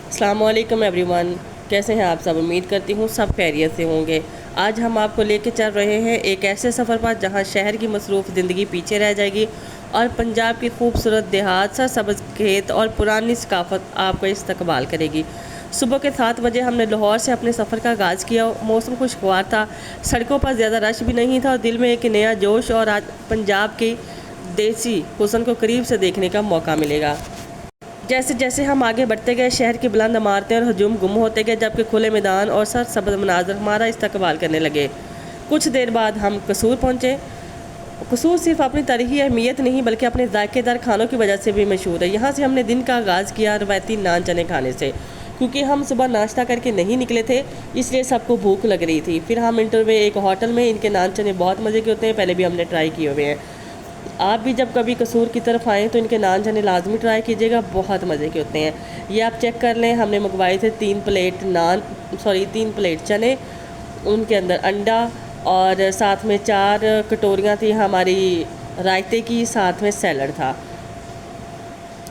अस्सलाम वालेकुम एवरीवन। कैसे हैं आप सब? उम्मीद करती हूँ सब खैरियत से होंगे। आज हम आपको लेके चल रहे हैं एक ऐसे सफ़र पर जहाँ शहर की मसरूफ़ ज़िंदगी पीछे रह जाएगी और पंजाब की खूबसूरत देहात, सरसब्ज़ खेत और पुरानी सकाफ़त आपको इस्तकबाल करेगी। सुबह के 7 बजे हमने लाहौर से अपने सफ़र का आगाज़ किया। मौसम खुशगवार था, सड़कों पर ज़्यादा रश भी नहीं था और दिल में एक नया जोश और आज पंजाब की देसी हुस्न को करीब से देखने का मौका मिलेगा। जैसे जैसे हम आगे बढ़ते गए, शहर की बुलंद इमारतें और हजूम गुम होते गए, जबकि खुले मैदान और सरसब्ज़ मनाज़र हमारा इस्तकबाल करने लगे। कुछ देर बाद हम कसूर पहुँचे। कसूर सिर्फ अपनी तारीख़ी अहमियत नहीं बल्कि अपने जायकेदार खानों की वजह से भी मशहूर है। यहाँ से हमने दिन का आगाज़ किया रवायती नान चने खाने से, क्योंकि हम सुबह नाश्ता करके नहीं निकले थे, इसलिए सबको भूख लग रही थी। फिर हम इंटरवे एक होटल में, इनके नान चने बहुत मज़े के होते हैं, पहले भी हमने ट्राई किए हुए हैं। आप भी जब कभी कसूर की तरफ आएँ तो इनके नान चने लाजमी ट्राई कीजिएगा, बहुत मज़े के होते हैं। ये आप चेक कर लें, हमने मंगवाए थे 3 प्लेट चने, उनके अंदर अंडा और साथ में 4 कटोरियाँ थी हमारी रायते की, साथ में सैलड था।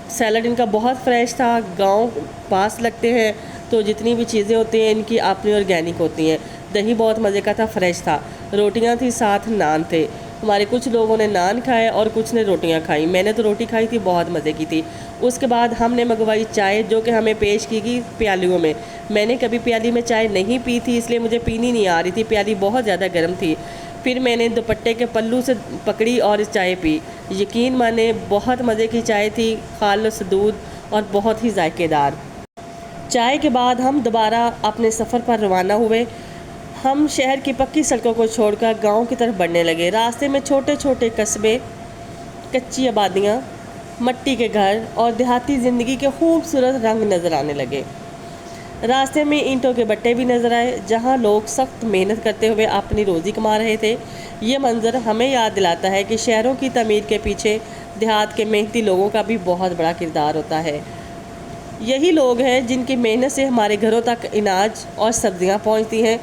सैलड इनका बहुत फ्रेश था। गांव पास लगते हैं तो जितनी भी चीज़ें होती हैं इनकी अपनी ऑर्गेनिक होती हैं। दही बहुत मज़े का था, फ्रेश था। रोटियां थी, साथ नान थे। हमारे कुछ लोगों ने नान खाए और कुछ ने रोटियां खाई। मैंने तो रोटी खाई थी, बहुत मज़े की थी। उसके बाद हमने मंगवाई चाय, जो कि हमें पेश की गई प्यालियों में। मैंने कभी प्याली में चाय नहीं पी थी, इसलिए मुझे पीनी नहीं आ रही थी, प्याली बहुत ज़्यादा गर्म थी। फिर मैंने दुपट्टे के पल्लू से पकड़ी और चाय पी। यकीन माने बहुत मज़े की चाय थी, खालिस दूध और बहुत ही जायकेदार। चाय के बाद हम दोबारा अपने सफ़र पर रवाना हुए। हम शहर की पक्की सड़कों को छोड़कर गांव की तरफ बढ़ने लगे। रास्ते में छोटे छोटे कस्बे, कच्ची आबादियाँ, मट्टी के घर और देहाती ज़िंदगी के खूबसूरत रंग नज़र आने लगे। रास्ते में ईंटों के बट्टे भी नज़र आए, जहां लोग सख्त मेहनत करते हुए अपनी रोज़ी कमा रहे थे। ये मंज़र हमें याद दिलाता है कि शहरों की तमीर के पीछे देहात के मेहनती लोगों का भी बहुत बड़ा किरदार होता है। यही लोग हैं जिनकी मेहनत से हमारे घरों तक अनाज और सब्जियां पहुंचती हैं।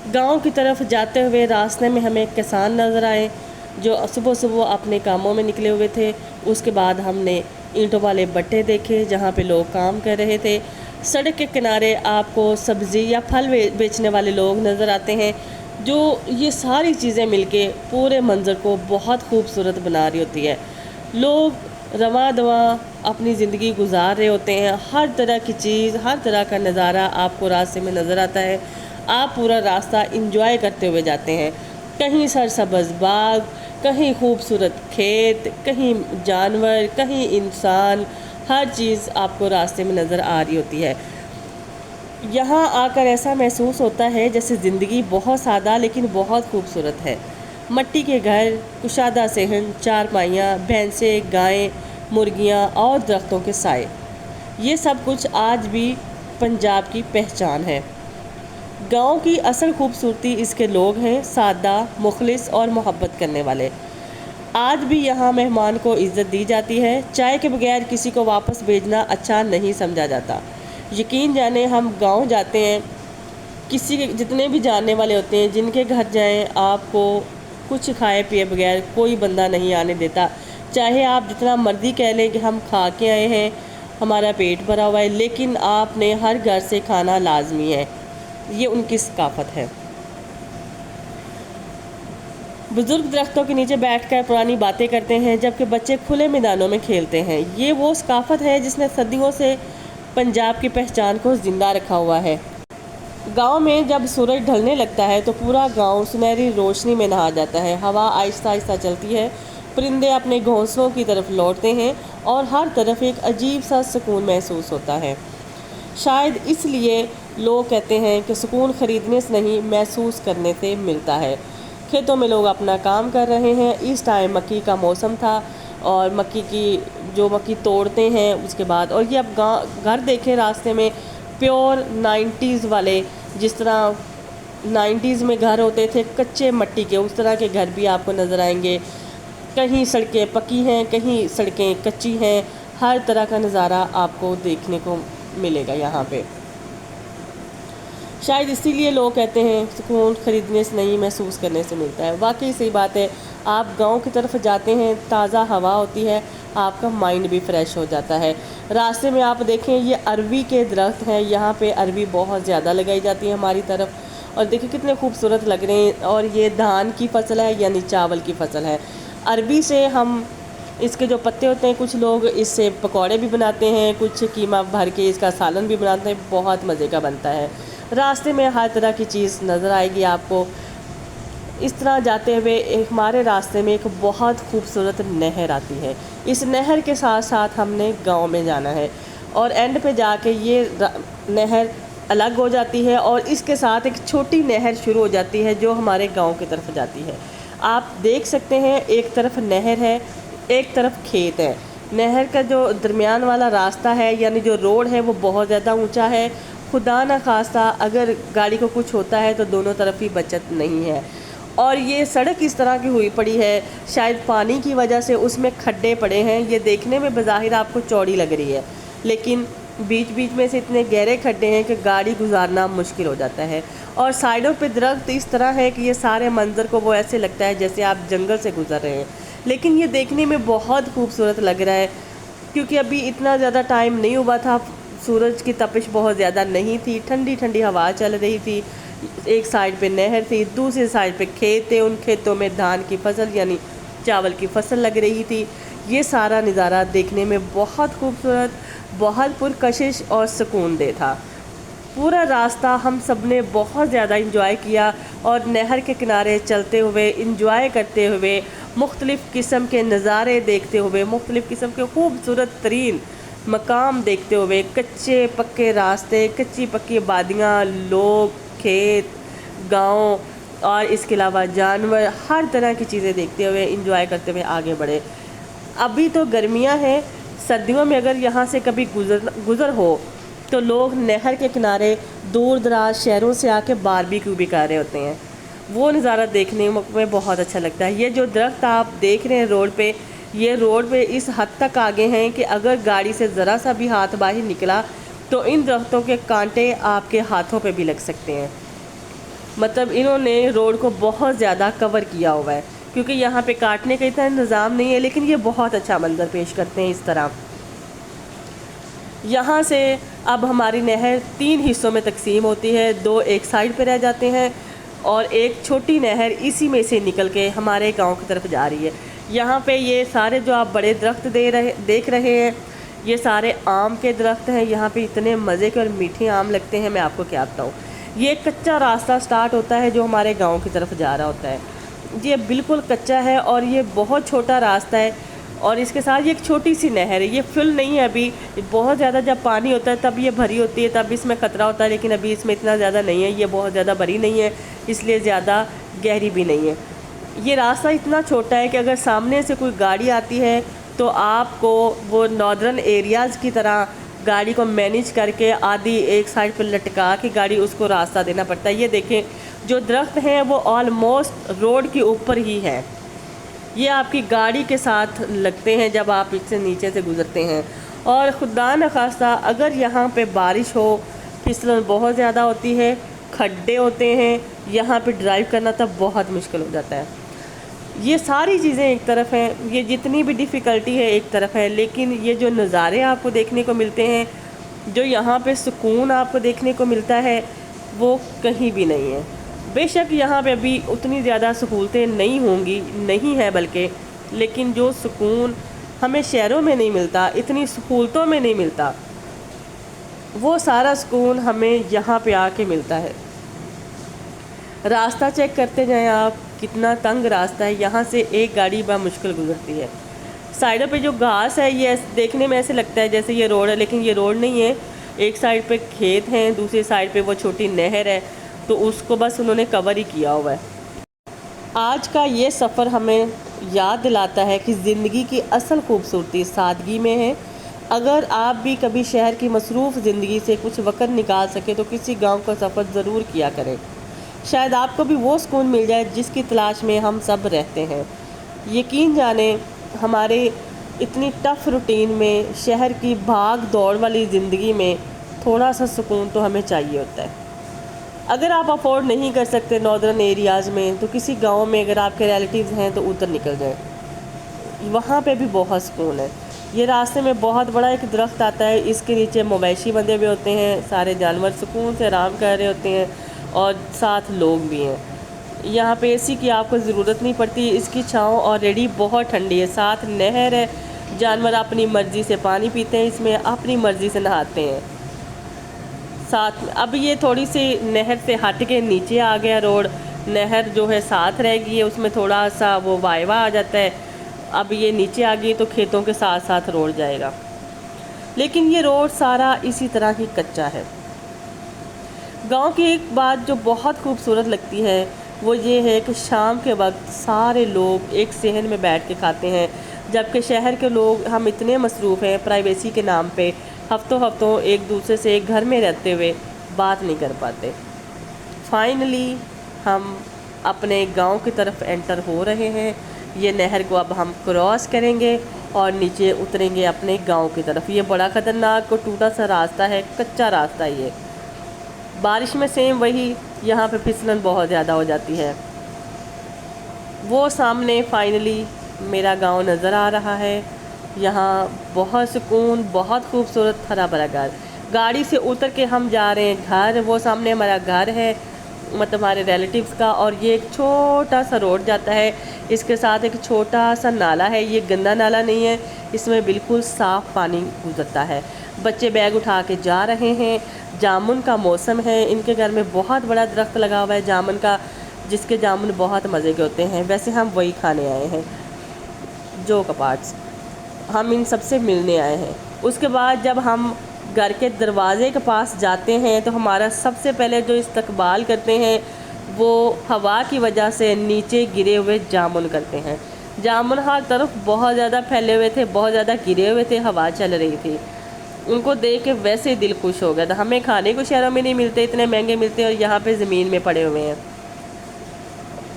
गांव की तरफ जाते हुए रास्ते में हमें किसान नज़र आए जो सुबह सुबह अपने कामों में निकले हुए थे। उसके बाद हमने ईंटों वाले बट्टे देखे जहां पे लोग काम कर रहे थे। सड़क के किनारे आपको सब्ज़ी या फल बेचने वाले लोग नज़र आते हैं, जो ये सारी चीज़ें मिलके पूरे मंज़र को बहुत खूबसूरत बना रही होती है। लोग रवा दवा अपनी ज़िंदगी गुजार रहे होते हैं। हर तरह की चीज़, हर तरह का नज़ारा आपको रास्ते में नज़र आता है। आप पूरा रास्ता इंजॉय करते हुए जाते हैं। कहीं सरसब्ज़ बाग, कहीं खूबसूरत खेत, कहीं जानवर, कहीं इंसान, हर चीज़ आपको रास्ते में नज़र आ रही होती है। यहाँ आकर ऐसा महसूस होता है जैसे ज़िंदगी बहुत सादा लेकिन बहुत खूबसूरत है। मट्टी के घर, कुशादा सेहन, चारपाइयाँ, भैंसें, गायें, मुर्गियाँ और दरख्तों के साए, ये सब कुछ आज भी पंजाब की पहचान है। गांव की असल खूबसूरती इसके लोग हैं, सादा, मुखलिस और मोहब्बत करने वाले। आज भी यहाँ मेहमान को इज़्ज़त दी जाती है। चाय के बगैर किसी को वापस भेजना अच्छा नहीं समझा जाता। यकीन जाने हम गांव जाते हैं, किसी के जितने भी जानने वाले होते हैं, जिनके घर जाएं आपको कुछ खाए पिए बगैर कोई बंदा नहीं आने देता। चाहे आप जितना मर्ज़ी कह लें कि हम खा के आए हैं, हमारा पेट भरा हुआ है, लेकिन आपने हर घर से खाना लाजमी है। ये उनकी सकाफ़त है। बुज़ुर्ग दरख्तों के नीचे बैठकर पुरानी बातें करते हैं, जबकि बच्चे खुले मैदानों में खेलते हैं। ये वो सकाफ़त है जिसने सदियों से पंजाब की पहचान को ज़िंदा रखा हुआ है। गांव में जब सूरज ढलने लगता है तो पूरा गांव सुनहरी रोशनी में नहा जाता है। हवा आहिस्ता आहिस्ता चलती है, परिंदे अपने घोंसलों की तरफ लौटते हैं और हर तरफ एक अजीब सा सुकून महसूस होता है। शायद इसलिए लोग कहते हैं कि सुकून ख़रीदने से नहीं, महसूस करने से मिलता है। खेतों में लोग अपना काम कर रहे हैं। इस टाइम मक्की का मौसम था और मक्की तोड़ते हैं उसके बाद। और ये अब घर देखें रास्ते में, प्योर 90s वाले, जिस तरह 90s में घर होते थे कच्चे मट्टी के, उस तरह के घर भी आपको नज़र आएंगे। कहीं सड़कें पक्की हैं, कहीं सड़कें कच्ची हैं। हर तरह का नज़ारा आपको देखने को मिलेगा यहाँ पे। शायद इसीलिए लोग कहते हैं सुकून ख़रीदने से नहीं, महसूस करने से मिलता है। वाकई सही बात है। आप गांव की तरफ जाते हैं, ताज़ा हवा होती है, آپ کا مائنڈ بھی فریش ہو جاتا ہے۔ راستے میں آپ دیکھیں یہ اروی کے درخت ہیں، یہاں پہ اروی بہت زیادہ لگائی جاتی ہے ہماری طرف، اور دیکھیں کتنے خوبصورت لگ رہے ہیں۔ اور یہ دھان کی فصل ہے یعنی چاول کی فصل ہے۔ اروی سے ہم اس کے جو پتے ہوتے ہیں کچھ لوگ اس سے پکوڑے بھی بناتے ہیں، کچھ قیمہ بھر کے اس کا سالن بھی بناتے ہیں، بہت مزے کا بنتا ہے۔ راستے میں ہر طرح کی چیز نظر آئے گی آپ کو۔ اس طرح جاتے ہوئے ہمارے راستے میں ایک بہت خوبصورت نہر آتی ہے، اس نہر کے ساتھ ساتھ ہم نے گاؤں میں جانا ہے، اور اینڈ پہ جا کے یہ نہر الگ ہو جاتی ہے اور اس کے ساتھ ایک چھوٹی نہر شروع ہو جاتی ہے جو ہمارے گاؤں کی طرف جاتی ہے۔ آپ دیکھ سکتے ہیں ایک طرف نہر ہے، ایک طرف کھیت ہے۔ نہر کا جو درمیان والا راستہ ہے یعنی جو روڈ ہے وہ بہت زیادہ اونچا ہے، خدا نہ خواستہ اگر گاڑی کو کچھ ہوتا ہے تو دونوں طرف ہی بچت نہیں ہے۔ اور یہ سڑک اس طرح کی ہوئی پڑی ہے، شاید پانی کی وجہ سے اس میں کھڈے پڑے ہیں، یہ دیکھنے میں بظاہر آپ کو چوڑی لگ رہی ہے لیکن بیچ بیچ میں سے اتنے گہرے کھڈے ہیں کہ گاڑی گزارنا مشکل ہو جاتا ہے۔ اور سائیڈوں پہ درخت اس طرح ہے کہ یہ سارے منظر کو وہ ایسے لگتا ہے جیسے آپ جنگل سے گزر رہے ہیں، لیکن یہ دیکھنے میں بہت خوبصورت لگ رہا ہے کیونکہ ابھی اتنا زیادہ ٹائم نہیں ہوا تھا، سورج کی تپش بہت زیادہ نہیں تھی، ٹھنڈی ٹھنڈی ہوا چل رہی تھی، ایک سائڈ پہ نہر تھی، دوسری سائڈ پہ کھیت تھے، ان کھیتوں میں دھان کی فصل یعنی چاول کی فصل لگ رہی تھی۔ یہ سارا نظارہ دیکھنے میں بہت خوبصورت، بہت پرکشش اور سکون دہ تھا۔ پورا راستہ ہم سب نے بہت زیادہ انجوائے کیا، اور نہر کے کنارے چلتے ہوئے انجوائے کرتے ہوئے، مختلف قسم کے نظارے دیکھتے ہوئے، مختلف قسم کے خوبصورت ترین مقام دیکھتے ہوئے، کچے پکے راستے، کچی پکی وادیاں، لوگ، کھیت، گاؤں اور اس کے علاوہ جانور، ہر طرح کی چیزیں دیکھتے ہوئے انجوائے کرتے ہوئے آگے بڑھے۔ ابھی تو گرمیاں ہیں، سردیوں میں اگر یہاں سے کبھی گزر ہو تو لوگ نہر کے کنارے دور دراز شہروں سے آ کے باربیکیو بھی کر رہے ہوتے ہیں، وہ نظارہ دیکھنے میں بہت اچھا لگتا ہے۔ یہ جو درخت آپ دیکھ رہے ہیں روڈ پہ، یہ روڈ پہ اس حد تک آگے ہیں کہ اگر گاڑی سے ذرا سا بھی ہاتھ باہر نکلا تو ان درختوں کے کانٹے آپ کے ہاتھوں پہ بھی لگ سکتے ہیں۔ مطلب انہوں نے روڈ کو بہت زیادہ کور کیا ہوا ہے کیونکہ یہاں پہ کاٹنے کا اتنا نظام نہیں ہے، لیکن یہ بہت اچھا منظر پیش کرتے ہیں اس طرح۔ یہاں سے اب ہماری نہر 3 حصوں میں تقسیم ہوتی ہے، 2 ایک سائڈ پہ رہ جاتے ہیں اور ایک چھوٹی نہر اسی میں سے نکل کے ہمارے گاؤں کی طرف جا رہی ہے۔ یہاں پہ یہ سارے جو آپ بڑے درخت دیکھ رہے ہیں یہ سارے آم کے درخت ہیں، یہاں پہ اتنے مزے کے اور میٹھے آم لگتے ہیں، میں آپ کو کیا بتاؤں۔ یہ ایک کچا راستہ سٹارٹ ہوتا ہے جو ہمارے گاؤں کی طرف جا رہا ہوتا ہے، یہ بالکل کچا ہے اور یہ بہت چھوٹا راستہ ہے، اور اس کے ساتھ یہ ایک چھوٹی سی نہر ہے، یہ فل نہیں ہے ابھی، بہت زیادہ جب پانی ہوتا ہے تب یہ بھری ہوتی ہے، تب اس میں خطرہ ہوتا ہے، لیکن ابھی اس میں اتنا زیادہ نہیں ہے، یہ بہت زیادہ بھری نہیں ہے اس لیے زیادہ گہری بھی نہیں ہے۔ یہ راستہ اتنا چھوٹا ہے کہ اگر سامنے سے کوئی گاڑی آتی ہے تو آپ کو وہ ناردرن ایریاز کی طرح گاڑی کو مینیج کر کے آدھی ایک سائڈ پہ لٹکا کے گاڑی اس کو راستہ دینا پڑتا ہے۔ یہ دیکھیں جو درخت ہیں وہ آلموسٹ روڈ کے اوپر ہی ہے، یہ آپ کی گاڑی کے ساتھ لگتے ہیں جب آپ اس سے نیچے سے گزرتے ہیں، اور خدا نخواستہ اگر یہاں پہ بارش ہو، پھسلن بہت زیادہ ہوتی ہے، کھڈے ہوتے ہیں، یہاں پہ ڈرائیو کرنا تب بہت مشکل ہو جاتا ہے۔ یہ ساری چیزیں ایک طرف ہیں، یہ جتنی بھی ڈیفیکلٹی ہے ایک طرف ہے، لیکن یہ جو نظارے آپ کو دیکھنے کو ملتے ہیں، جو یہاں پہ سکون آپ کو دیکھنے کو ملتا ہے وہ کہیں بھی نہیں ہے۔ بے شک یہاں پہ ابھی اتنی زیادہ سہولتیں نہیں ہوں گی، نہیں ہے بلکہ، لیکن جو سکون ہمیں شہروں میں نہیں ملتا، اتنی سہولتوں میں نہیں ملتا، وہ سارا سکون ہمیں یہاں پہ آ کے ملتا ہے۔ راستہ چیک کرتے جائیں آپ، کتنا تنگ راستہ ہے، یہاں سے ایک گاڑی بمشکل گزرتی ہے۔ سائڈوں پہ جو گھاس ہے یہ دیکھنے میں ایسے لگتا ہے جیسے یہ روڈ ہے، لیکن یہ روڈ نہیں ہے، ایک سائڈ پہ کھیت ہیں، دوسری سائڈ پہ وہ چھوٹی نہر ہے، تو اس کو بس انہوں نے کور ہی کیا ہوا ہے۔ آج کا یہ سفر ہمیں یاد دلاتا ہے کہ زندگی کی اصل خوبصورتی سادگی میں ہے۔ اگر آپ بھی کبھی شہر کی مصروف زندگی سے کچھ وقت نکال سکے تو کسی گاؤں کا سفر ضرور کیا کریں، شاید آپ کو بھی وہ سکون مل جائے جس کی تلاش میں ہم سب رہتے ہیں۔ یقین جانیں ہمارے اتنی ٹف روٹین میں، شہر کی بھاگ دوڑ والی زندگی میں تھوڑا سا سکون تو ہمیں چاہیے ہوتا ہے۔ اگر آپ افورڈ نہیں کر سکتے ناردرن ایریاز میں تو کسی گاؤں میں اگر آپ کے ریلیٹیوز ہیں تو ادھر نکل جائیں۔ वहाँ पे भी बहुत सुकून है। ये रास्ते में बहुत बड़ा एक दरख्त आता है, इसके नीचे मवेशी बंधे हुए होते हैं, सारे जानवर सुकून से आराम कर रहे होते हैं और साथ लोग भी हैं। यहाँ पे एसी की आपको ज़रूरत नहीं पड़ती, इसकी छाँव ऑलरेडी बहुत ठंडी है, साथ नहर है, जानवर अपनी मर्ज़ी से पानी पीते हैं, इसमें अपनी मर्ज़ी से नहाते हैं। साथ में अब ये थोड़ी सी नहर से हट के नीचे आ गया रोड, नहर जो है साथ रह गई है, उसमें थोड़ा सा वो वायवा आ जाता है। अब ये नीचे आ गई तो खेतों के साथ साथ रोड जाएगा, लेकिन ये रोड सारा इसी तरह ही कच्चा है। गांव की एक बात जो बहुत खूबसूरत लगती है वो ये है कि शाम के वक्त सारे लोग एक सहन में बैठ के खाते हैं, जबकि शहर के लोग हम इतने मसरूफ़ हैं प्राइवेसी के नाम पे, हफ्तों हफ्तों एक दूसरे से एक घर में रहते हुए बात नहीं कर पाते। फाइनली हम अपने गांव की तरफ एंटर हो रहे हैं। ये नहर को अब हम क्रॉस करेंगे और नीचे उतरेंगे अपने गांव की तरफ। ये बड़ा ख़तरनाक और टूटा सा रास्ता है, कच्चा रास्ता ये। बारिश में सेम वही, यहाँ पे फिसलन बहुत ज़्यादा हो जाती है। वो सामने फाइनली मेरा गांव नज़र आ रहा है। यहाँ बहुत सुकून, बहुत खूबसूरत हरा भरा घर। गाड़ी से उतर के हम जा रहे हैं घर, वो सामने हमारा घर है, मतलब हमारे रिलेटिव्स का। और ये एक छोटा सा रोड जाता है, इसके साथ एक छोटा सा नाला है। ये गंदा नाला नहीं है, इसमें बिल्कुल साफ़ पानी गुजरता है। बच्चे बैग उठा के जा रहे हैं। जामुन का मौसम है, इनके घर में बहुत बड़ा दरख्त लगा हुआ है जामुन का, जिसके जामुन बहुत मज़े के होते हैं। वैसे हम वही खाने आए हैं, जो कपाट्स, हम इन सबसे मिलने आए हैं। उसके बाद जब हम घर के दरवाज़े के पास जाते हैं तो हमारा सबसे पहले जो इस्तकबाल करते हैं वो हवा की वजह से नीचे गिरे हुए जामुन करते हैं। जामुन हर तरफ बहुत ज़्यादा फैले हुए थे, बहुत ज़्यादा गिरे हुए थे, हवा चल रही थी। उनको देख के वैसे ही दिल खुश हो गया था। हमें खाने को शहरों में नहीं मिलते, इतने महंगे मिलते हैं और यहाँ पे ज़मीन में पड़े हुए हैं,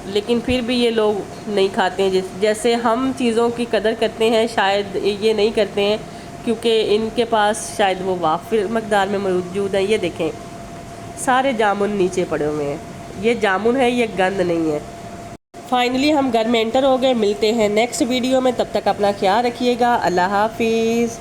लेकिन फिर भी ये लोग नहीं खाते हैं। जैसे हम चीज़ों की कदर करते हैं, शायद ये नहीं करते हैं, क्योंकि इनके पास शायद वो वाफिर मकदार में मौजूद हैं। ये देखें, सारे जामुन नीचे पड़े हुए हैं। ये जामुन है, ये गंद नहीं है। फाइनली हम घर में एंटर हो गए। मिलते हैं नेक्स्ट वीडियो में, तब तक अपना ख्याल रखिएगा। अल्लाह हाफिज़।